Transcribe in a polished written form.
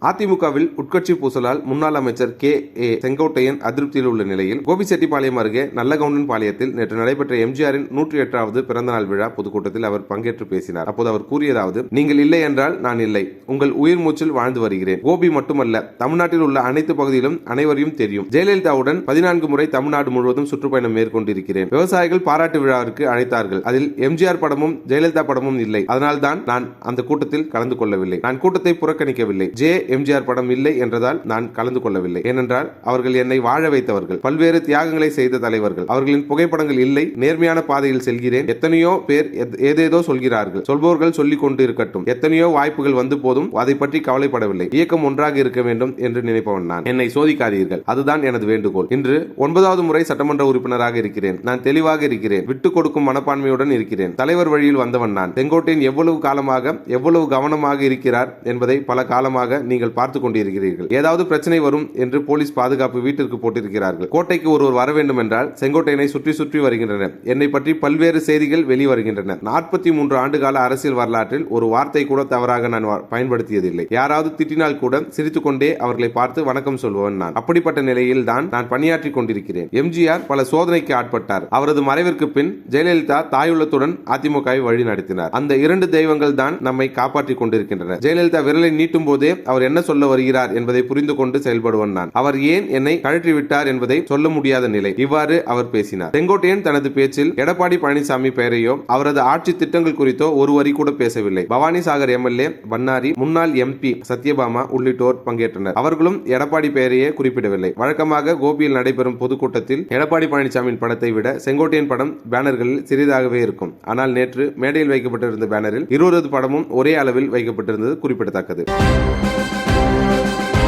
அதிமுகவில் உட்கட்சி பூசலால் முன்னாள் அமைச்சர் கே.ஏ. செங்கோட்டையன் அதிருப்தியில் உள்ள நிலையில் கோபிச்செட்டிப்பாளையம் அருகே நல்லகவுண்டன் பாளையத்தில் நேற்று நடைபெற்ற எம்ஜிஆரின் 108வது பிறந்தநாள் விழா பொதுக்கூட்டத்தில் அவர் பங்கேற்று பேசினார். அப்போது அவர் கூறியதாவது, நீங்கள் இல்லை என்றால் நான் இல்லை. உங்கள் உயிர் மூச்சில் வாழ்ந்து வருகிறேன். கோபி மட்டுமல்ல, தமிழ்நாட்டில் உள்ள அனைத்து பகுதியிலும் அனைவரையும் தெரியும். ஜெயலலிதாவுடன் 14 முறை தமிழ்நாடு முழுவதும் சுற்றுப்பயணம் மேற்கொண்டிருக்கிறேன். விவசாயிகள் பாராட்டு விழாவிற்கு அழைத்தார்கள். அதில் எம்ஜிஆர் படமும் ஜெயலலிதா படமும் இல்லை. அதனால்தான் நான் அந்த கூட்டத்தில் கலந்து கொள்ளவில்லை. நான் கூட்டத்தை புறக்கணிக்கவில்லை. எம்ஜிஆர் படம் இல்லை என்றதால் நான் கலந்து கொள்ளவில்லை. ஏனென்றால் அவர்கள் என்னை வாழ வைத்தவர்கள், பல்வேறு தியாகங்களை செய்த தலைவர்கள். அவர்களின் புகைப்படங்கள் இல்லை. நேர்மையான பாதையில் செல்கிறேன். எத்தனையோ பேர் ஏதேதோ சொல்கிறார்கள். சொல்பவர்கள் சொல்லிக் கொண்டு இருக்கட்டும். எத்தனையோ வாய்ப்புகள் வந்து போதும் அதை பற்றி கவலைப்படவில்லை. இயக்கம் ஒன்றாக இருக்க வேண்டும் என்று நினைப்பவன் நான். என்னை சோதிக்காதீர்கள். அதுதான் எனது வேண்டுகோள். இன்று 9வது முறை சட்டமன்ற உறுப்பினராக இருக்கிறேன். நான் தெளிவாக இருக்கிறேன். விட்டுக் கொடுக்கும் மனப்பான்மையுடன் இருக்கிறேன். தலைவர் வழியில் வந்தவன் நான். செங்கோட்டையன் எவ்வளவு காலமாக எவ்வளவு கவனமாக இருக்கிறார் என்பதை பல காலமாக நீங்கள் பார்த்துக் கொண்டிருக்கிறீர்கள். ஏதாவது பிரச்சனை வரும் என்று போலீஸ் பாதுகாப்பு வீட்டிற்கு போட்டிருக்கிறார்கள். கோட்டைக்கு ஒருவர் வர வேண்டும் என்றால் செங்கோட்டையனை சுற்றி சுற்றி வருகின்றனர். என்னை பற்றி பல்வேறு செய்திகள் வெளிவருகின்றன. 43 ஆண்டுகால அரசியல் வரலாற்றில் ஒரு வார்த்தை கூட தவறாக நான் பயன்படுத்தியதில்லை. யாராவது திட்டினால் கூட சிரித்துக் கொண்டே அவர்களை பார்த்து வணக்கம் சொல்பவன் நான். அப்படிப்பட்ட நிலையில் தான் நான் பணியாற்றிக் கொண்டிருக்கிறேன். எம்ஜிஆர் பல சோதனைக்கு ஆட்பட்டார். அவரது மறைவிற்கு பின் ஜெயலலிதா தாயுள்ளத்துடன் அதிமுகவை வழி நடத்தினார். அந்த 2 தெய்வங்கள் தான் நம்மை காப்பாற்றிக் கொண்டிருக்கின்றன. ஜெயலலிதா விரலை நீட்டும் போதே அவர் என்ன சொல்ல வருகிறார் என்பதை புரிந்து கொண்டு செயல்படுவன் நான். அவர் ஏன் என்னை கழற்றி விட்டார் என்பதை சொல்ல முடியாத நிலை. இவ்வாறு அவர் பேசினார். செங்கோட்டையன் தனது பேச்சில் எடப்பாடி பழனிசாமி பெயரையோ அவரது ஆட்சி திட்டங்கள் குறித்தோ ஒரு வரி கூட பேசவில்லை. பவானிசாகர் எம்எல்ஏ பன்னாரி, முன்னாள் எம்பி சத்யபாமா உள்ளிட்டோர் பங்கேற்றனர். அவர்களும் எடப்பாடி பெயரையே குறிப்பிடவில்லை. வழக்கமாக கோபியில் நடைபெறும் பொதுக்கூட்டத்தில் எடப்பாடி பழனிசாமியின் படத்தை விட செங்கோட்டையன் படம் பேனர்களில் சிறிதாகவே இருக்கும். ஆனால் நேற்று மேடையில் வைக்கப்பட்டிருந்த பேனரில் 20 படமும் ஒரே அளவில் வைக்கப்பட்டிருந்தது குறிப்பிடத்தக்கது.